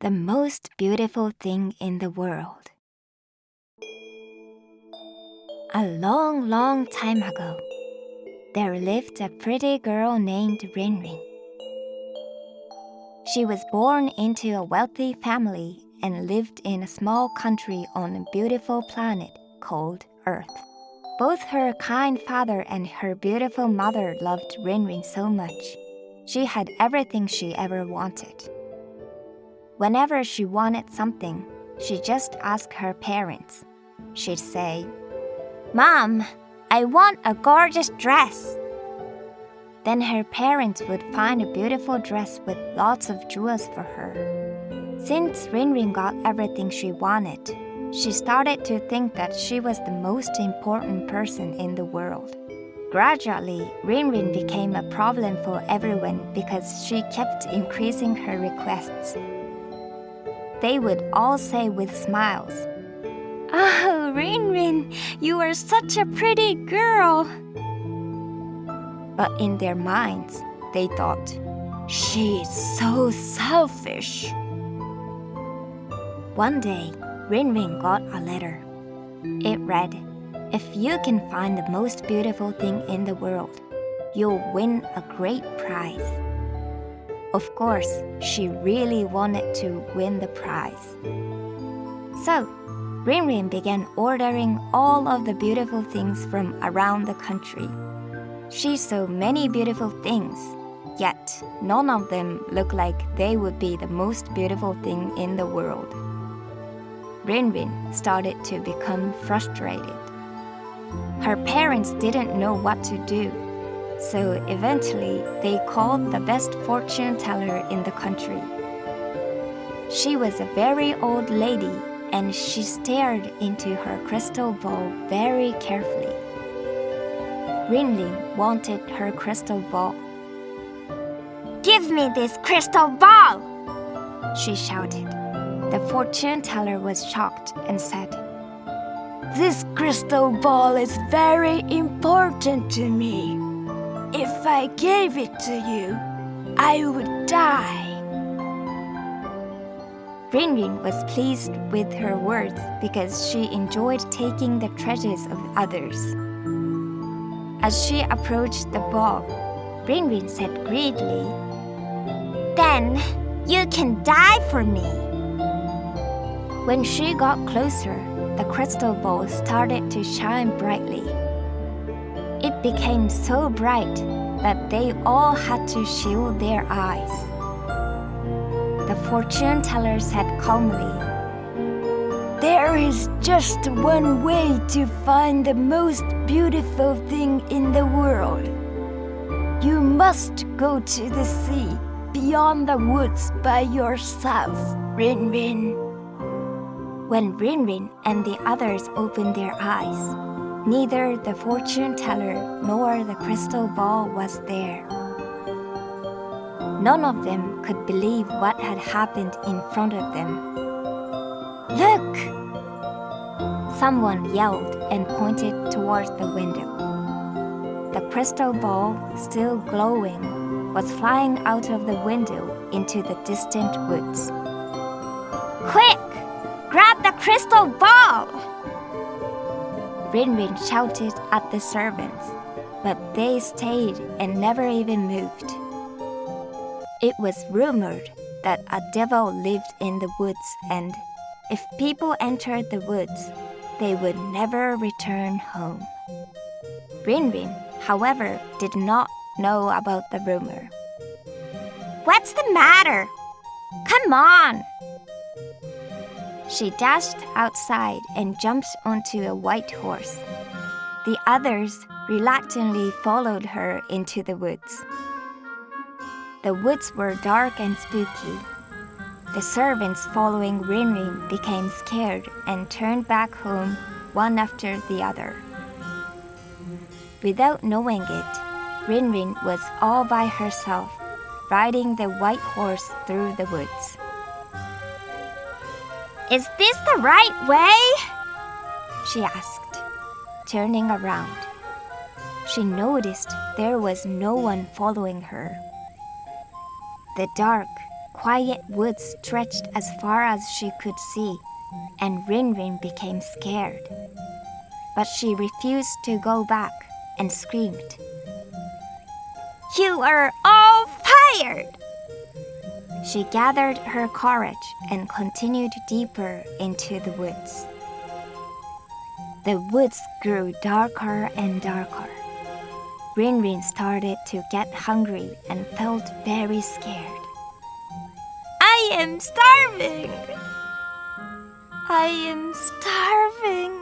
the most beautiful thing in the world. A long, long time ago, there lived a pretty girl named Rinrin. She was born into a wealthy family and lived in a small country on a beautiful planet called Earth. Both her kind father and her beautiful mother loved Rinrin so much. She had everything she ever wanted. Whenever she wanted something, she just asked her parents. She'd say, "Mom, I want a gorgeous dress." Then her parents would find a beautiful dress with lots of jewels for her. Since Rinrin got everything she wanted, she started to think that she was the most important person in the world. Gradually, Rinrin became a problem for everyone because she kept increasing her requests. They would all say with smiles, "Oh, Rinrin, you are such a pretty girl." But in their minds, they thought, "She's so selfish." One day, Rinrin got a letter. It read, "If you can find the most beautiful thing in the world, you'll win a great prize." Of course, she really wanted to win the prize. So, Rinrin began ordering all of the beautiful things from around the country. She saw many beautiful things, yet none of them looked like they would be the most beautiful thing in the world. Rinrin started to become frustrated. Her parents didn't know what to do, so eventually they called the best fortune teller in the country. She was a very old lady, and she stared into her crystal ball very carefully. Rinrin wanted her crystal ball. "Give me this crystal ball!" she shouted. The fortune teller was shocked and said, "This crystal ball is very important to me. If I gave it to you, I would die." Rinrin was pleased with her words because she enjoyed taking the treasures of others. As she approached the ball, Rinrin said greedily, "Then you can die for me." When she got closer, the crystal ball started to shine brightly. It became so bright that they all had to shield their eyes. The fortune teller said calmly, "There is just one way to find the most beautiful thing in the world. You must go to the sea beyond the woods by yourself, Rinrin." When Rinrin and the others opened their eyes, neither the fortune teller nor the crystal ball was there. None of them could believe what had happened in front of them. "Look!" Someone yelled and pointed towards the window. The crystal ball, still glowing, was flying out of the window into the distant woods. "Quick! Grab the crystal ball!" Rinrin shouted at the servants, but they stayed and never even moved. It was rumored that a devil lived in the woods, and if people entered the woods, they would never return home. Rinrin, however, did not know about the rumor. "What's the matter? Come on!" She dashed outside and jumped onto a white horse. The others reluctantly followed her into the woods. The woods were dark and spooky. The servants following Rinrin became scared and turned back home one after the other. Without knowing it, Rinrin was all by herself, riding the white horse through the woods. "Is this the right way?" she asked, turning around. She noticed there was no one following her. The dark, quiet woods stretched as far as she could see, and Rin became scared. But she refused to go back and screamed, "You are all fired!" She gathered her courage and continued deeper into the woods. The woods grew darker and darker. Rin started to get hungry and felt very scared. "I am starving! I am starving!"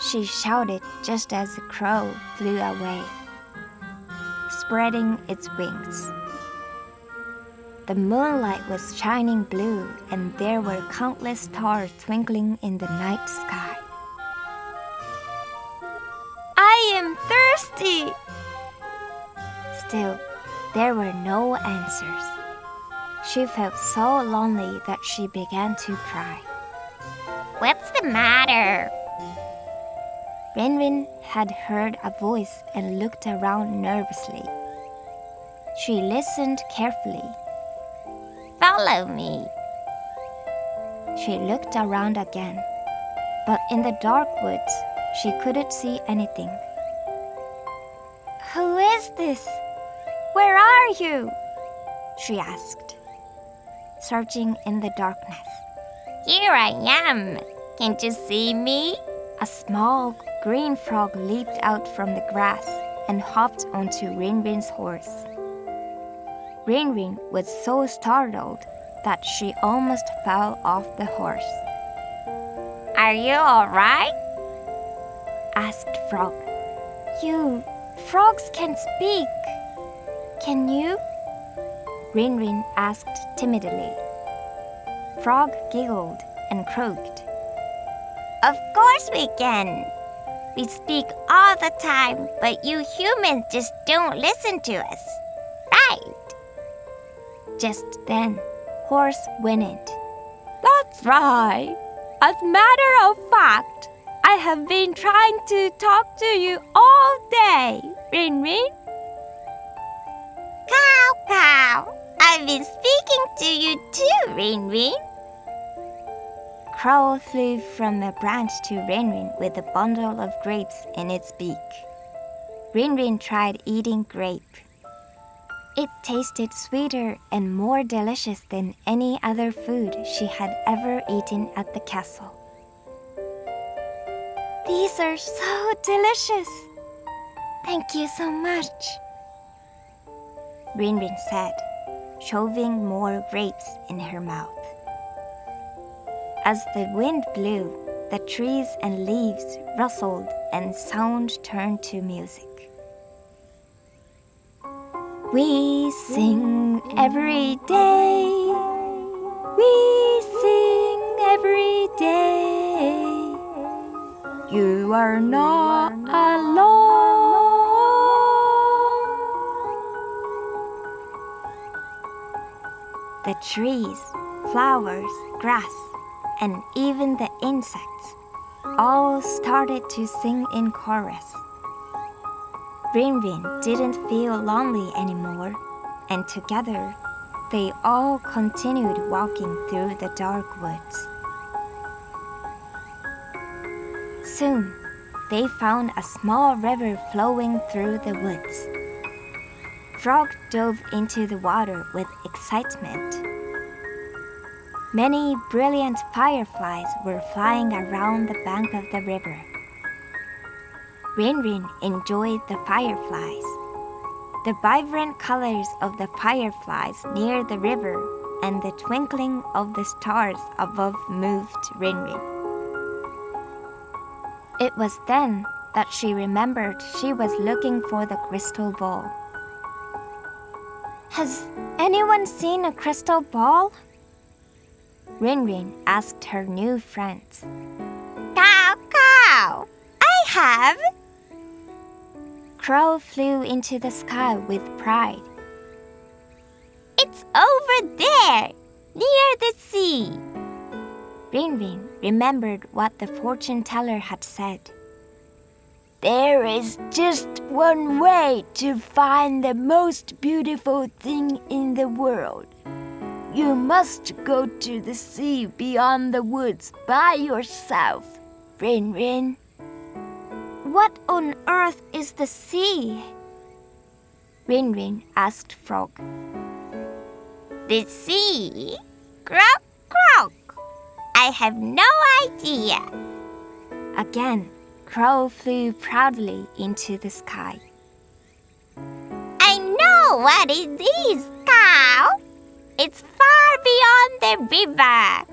She shouted just as the crow flew away, spreading its wings. The moonlight was shining blue, and there were countless stars twinkling in the night sky. "I am thirsty!" Still, there were no answers. She felt so lonely that she began to cry. "What's the matter?" Rin had heard a voice and looked around nervously. She listened carefully. "Follow me." She looked around again, but in the dark woods, she couldn't see anything. "Who is this? Where are you?" she asked, searching in the darkness. "Here I am. Can't you see me?" A small green frog leaped out from the grass and hopped onto Rin's horse. Rin was so startled that she almost fell off the horse. "Are you all right?" asked Frog. "You frogs can speak. Can you?" Rin asked timidly. Frog giggled and croaked. "Of course we can. We speak all the time, but you humans just don't listen to us. Right?" Just then, Horse whinnied. "That's right. As a matter of fact, I have been trying to talk to you all day, Rin." "Cow, cow. I've been speaking to you too, Rin." Crow flew from a branch to Rin with a bundle of grapes in its beak. Rin tried eating grape. It tasted sweeter and more delicious than any other food she had ever eaten at the castle. "These are so delicious. Thank you so much," Rin said, shoving more grapes in her mouth. As the wind blew, the trees and leaves rustled and sound turned to music. "We sing every day. We sing every day. You are not alone." The trees, flowers, grass, and even the insects all started to sing in chorus. Rin didn't feel lonely anymore, and together they all continued walking through the dark woods. Soon, they found a small river flowing through the woods. Frog dove into the water with excitement. Many brilliant fireflies were flying around the bank of the river. Rin enjoyed the fireflies. The vibrant colors of the fireflies near the river and the twinkling of the stars above moved Rin. It was then that she remembered she was looking for the crystal ball. "Has anyone seen a crystal ball?" Rin asked her new friends. "Cow, cow! I have!" Crow flew into the sky with pride. "It's over there, near the sea." Rin remembered what the fortune teller had said. "There is just one way to find the most beautiful thing in the world," You must go to the sea beyond the woods by yourself, Rin. What on earth is the sea? Rin asked Frog. The sea? Croak, croak. I have no idea. Again, Crow flew proudly into the sky. I know what it is, cow. It's far beyond the river.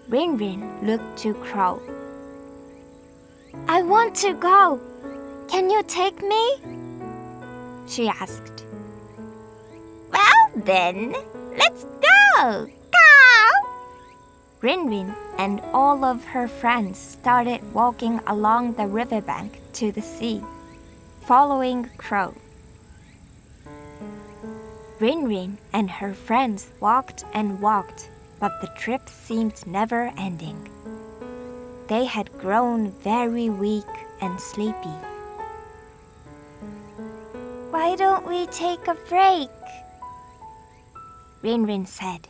Rin looked to Crow. I want to go. Can you take me? She asked. Well then, let's go, cow. Rin and all of her friends started walking along the riverbank to the sea, following Crow. Rin and her friends walked and walked, but the trip seemed never ending. They had grown very weak and sleepy. Why don't we take a break? Rin said.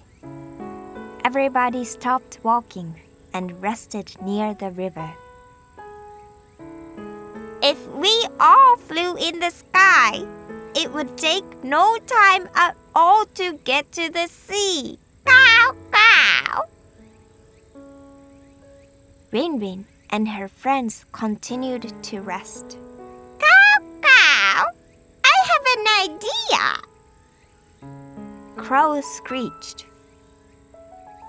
Everybody stopped walking and rested near the river. If we all flew in the sky, it would take no time at all to get to the sea. Cow, cow. Rin and her friends continued to rest. Cow, cow. I have an idea. Crow screeched.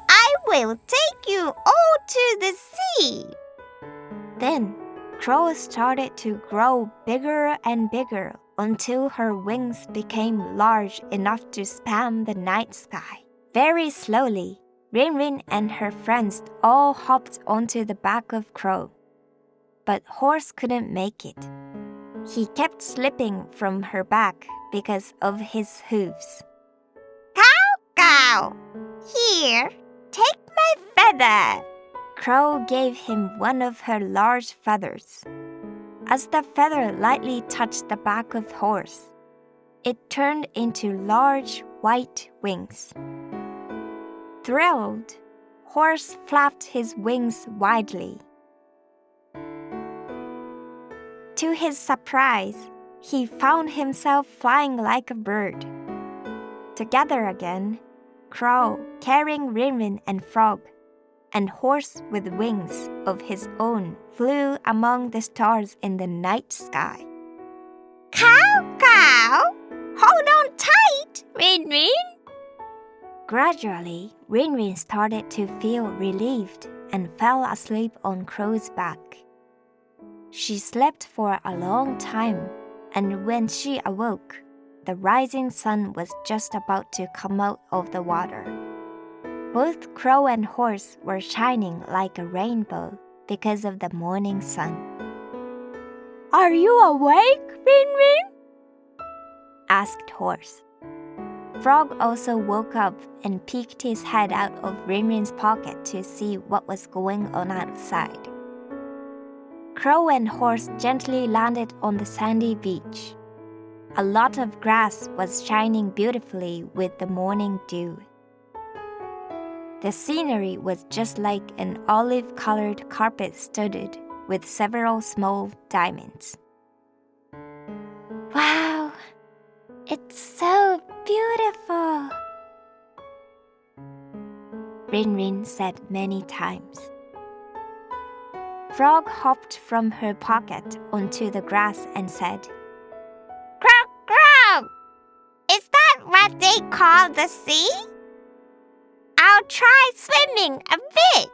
I will take you all to the sea. Then Crow started to grow bigger and bigger until her wings became large enough to span the night sky. Very slowly, Rin and her friends all hopped onto the back of Crow. But Horse couldn't make it. He kept slipping from her back because of his hooves. Cow, here, take my feather. Crow gave him one of her large feathers. As the feather lightly touched the back of Horse, it turned into large white wings. Thrilled, Horse flapped his wings widely. To his surprise, he found himself flying like a bird. Together again, Crow carrying Rin and Frog, and Horse with wings of his own flew among the stars in the night sky. Cow, hold on tight, Rin. Gradually, Rin started to feel relieved and fell asleep on Crow's back. She slept for a long time, and when she awoke, the rising sun was just about to come out of the water. Both Crow and Horse were shining like a rainbow because of the morning sun. Are you awake, Rin? asked Horse. Frog also woke up and peeked his head out of Rin's pocket to see what was going on outside. Crow and Horse gently landed on the sandy beach. A lot of grass was shining beautifully with the morning dew. The scenery was just like an olive-colored carpet studded with several small diamonds. Wow! It's so beautiful! Rin said many times. Frog hopped from her pocket onto the grass and said, Croak, croak. Is that what they call the sea? I'll try swimming a bit.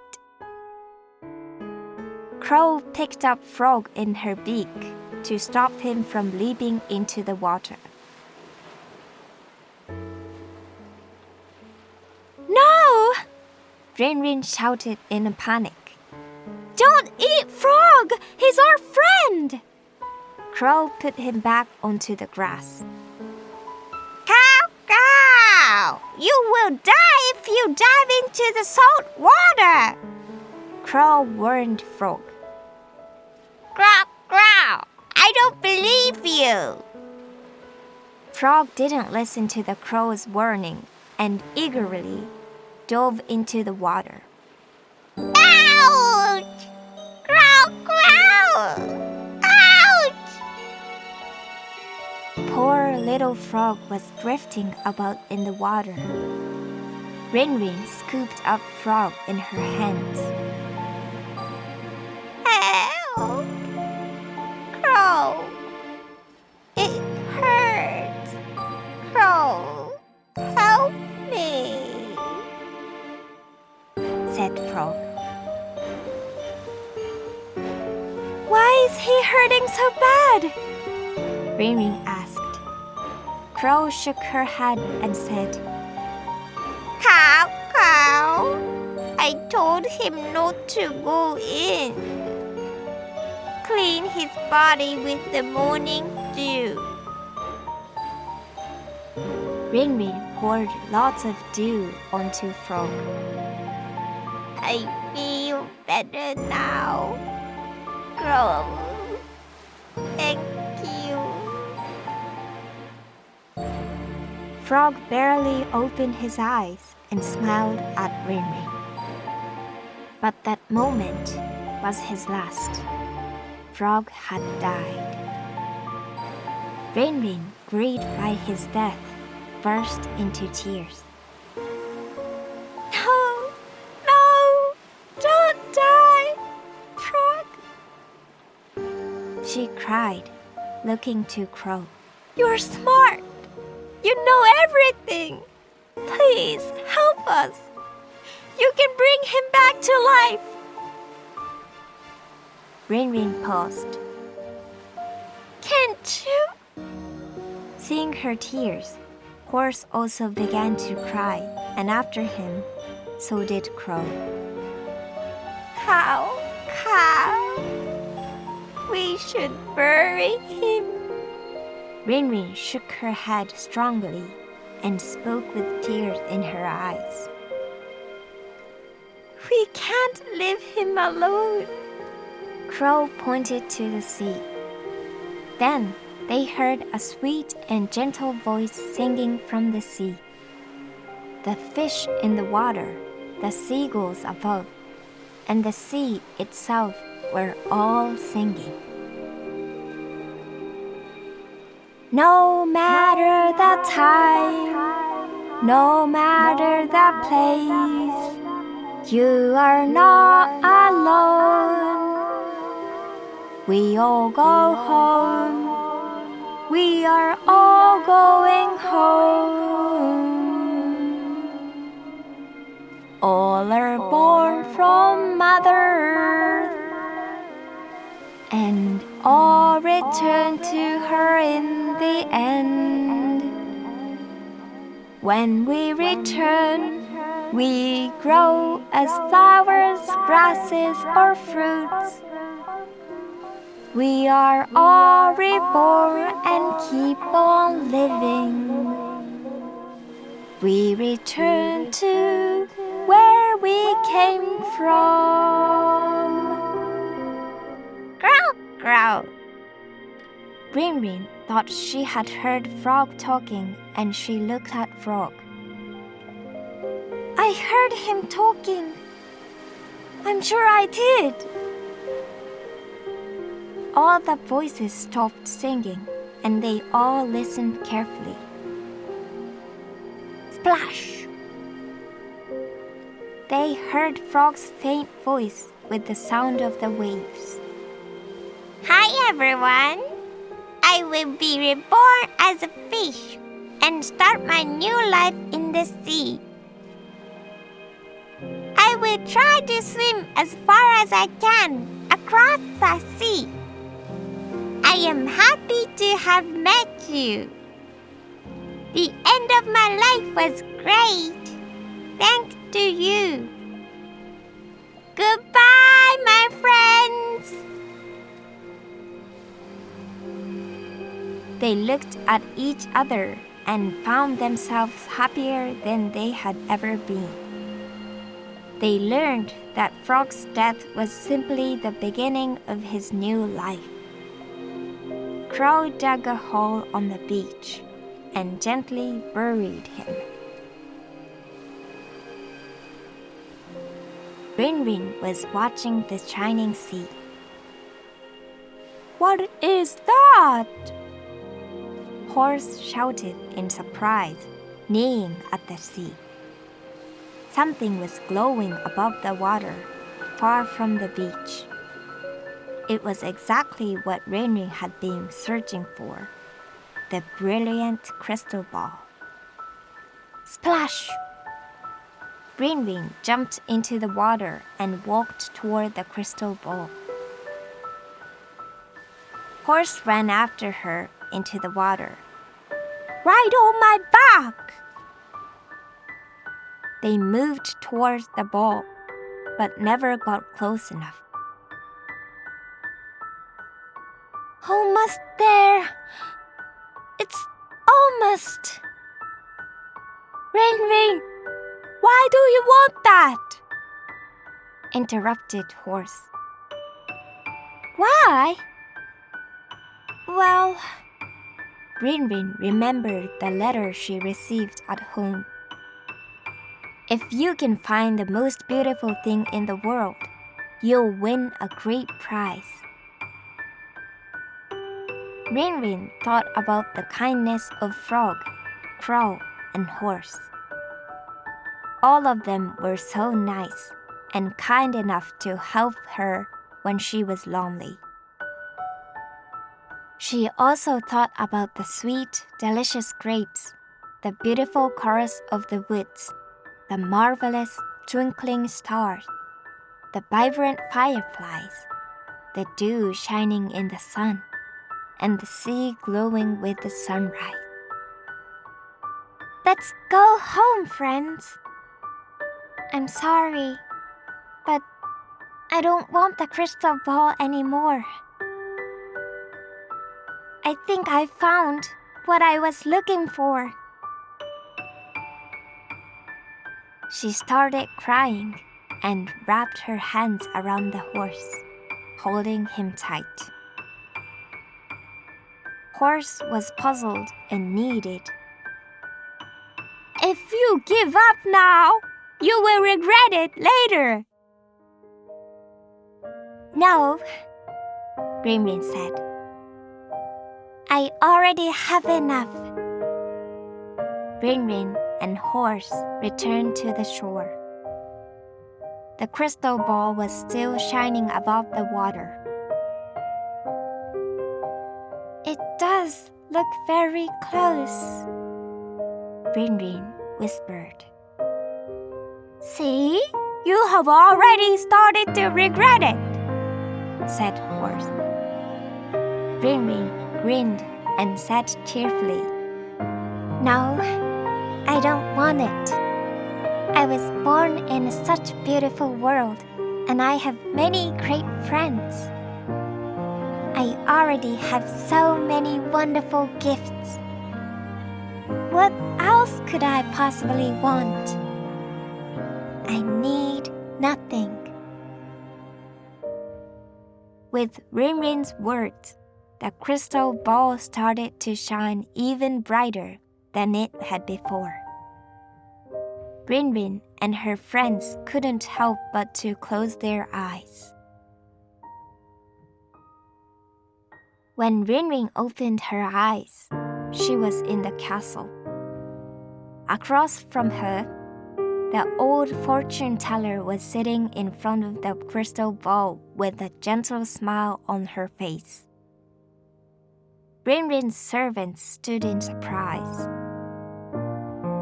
Crow picked up Frog in her beak to stop him from leaping into the water. No! Rin shouted in a panic. Don't eat Frog! He's our friend! Crow put him back onto the grass. Cow! You will die if you dive into the salt water! Crow warned Frog. Croak, croak! I don't believe you! Frog didn't listen to the crow's warning and eagerly dove into the water. Ouch! Crow, crow! Ouch! Poor little frog was drifting about in the water. Rin scooped up Frog in her hands. Help! Crow! It hurts! Crow, help me! Said Frog. Why is he hurting so bad? Rin asked. Crow shook her head and said, Cow, cow! I told him not to go in. Clean his body with the morning dew. Rin poured lots of dew onto Frog. I feel better now. Crow, thank you. Frog barely opened his eyes and smiled at Rin. But that moment was his last. Frog had died. Rin, grieved by his death, burst into tears. No, no, don't die, Frog, she cried, looking to Crow. You're smart. You know everything. Please help us. You can bring him back to life. Rin paused. Can't you? Seeing her tears, Horse also began to cry, and after him, so did Crow. Cow, cow! We should bury him. Rin shook her head strongly and spoke with tears in her eyes. We can't leave him alone. Crow pointed to the sea. Then they heard a sweet and gentle voice singing from the sea. The fish in the water, the seagulls above, and the sea itself were all singing. No matter the time, no matter the place, you are not alone. We all go home, we are all going home. All are born from Mother Earth, and all return to her in the end. When we return, we grow as flowers, grasses, or fruits. We are all reborn and keep on living. We return to where we came from. Growl, growl. Rin thought she had heard Frog talking, and she looked at Frog. I heard him talking. I'm sure I did. All the voices stopped singing, and they all listened carefully. Splash! They heard Frog's faint voice with the sound of the waves. Hi everyone. I will be reborn as a fish and start my new life in the sea. I will try to swim as far as I can across the sea. I am happy to have met you. The end of my life was great, thanks to you. Goodbye, my friends. They looked at each other and found themselves happier than they had ever been. They learned that Frog's death was simply the beginning of his new life. Crow dug a hole on the beach. and gently buried him. Rin was watching the shining sea. What is that? Horse shouted in surprise, neighing at the sea. Something was glowing above the water, far from the beach. It was exactly what Rin had been searching for, the brilliant crystal ball. Splash! Rin jumped into the water and walked toward the crystal ball. Horse ran after her into the water. Right on my back! They moved towards the ball, but never got close enough. Almost there. It's almost. Rin, why do you want that? Interrupted Horse. Why? Well, Rin remembered the letter she received at home. If you can find the most beautiful thing in the world, you'll win a great prize. Rin thought about the kindness of Frog, Crow, and Horse. All of them were so nice and kind enough to help her when she was lonely. She also thought about the sweet, delicious grapes, the beautiful chorus of the woods, the marvelous twinkling stars, the vibrant fireflies, the dew shining in the sun, and the sea glowing with the sunrise. Let's go home, friends. I'm sorry, but I don't want the crystal ball anymore. I think I found what I was looking for. She started crying and wrapped her hands around the horse, holding him tight. Horse was puzzled and needed. If you give up now, you will regret it later. No, Rin said. I already have enough. Rin and Horse returned to the shore. The crystal ball was still shining above the water. It does look very close, Rin whispered. See, you have already started to regret it, said Horse. Rin grinned and said cheerfully, No, I don't want it. I was born in such a beautiful world, and I have many great friends. I already have so many wonderful gifts. What else could I possibly want? I need nothing. With Rin's words, the crystal ball started to shine even brighter than it had before. Rin and her friends couldn't help but to close their eyes. When Rin opened her eyes, she was in the castle. Across from her, the old fortune teller was sitting in front of the crystal ball with a gentle smile on her face. Rin's servants stood in surprise.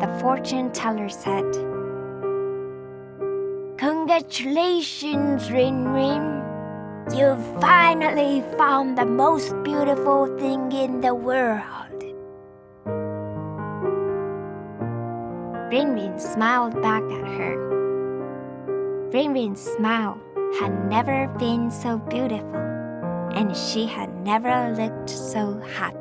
The fortune teller said, Congratulations, Rin. You've finally found the most beautiful thing in the world. Rin smiled back at her. Rin's smile had never been so beautiful, and she had never looked so happy.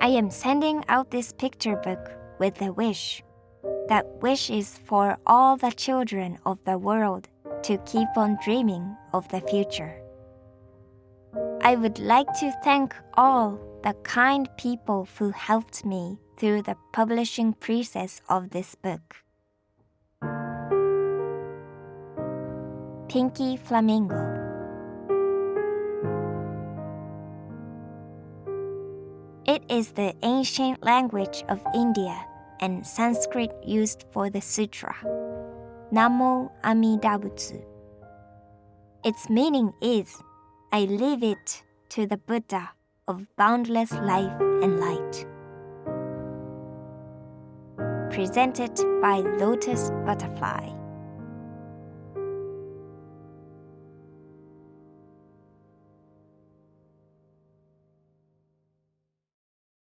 I am sending out this picture book with a wish. That wish is for all the children of the world to keep on dreaming of the future. I would like to thank all the kind people who helped me through the publishing process of this book. Pinky Flamingo. It is the ancient language of India and Sanskrit used for the sutra, Namo Amida Butsu. Its meaning is, I leave it to the Buddha of boundless life and light. Presented by Lotus Butterfly.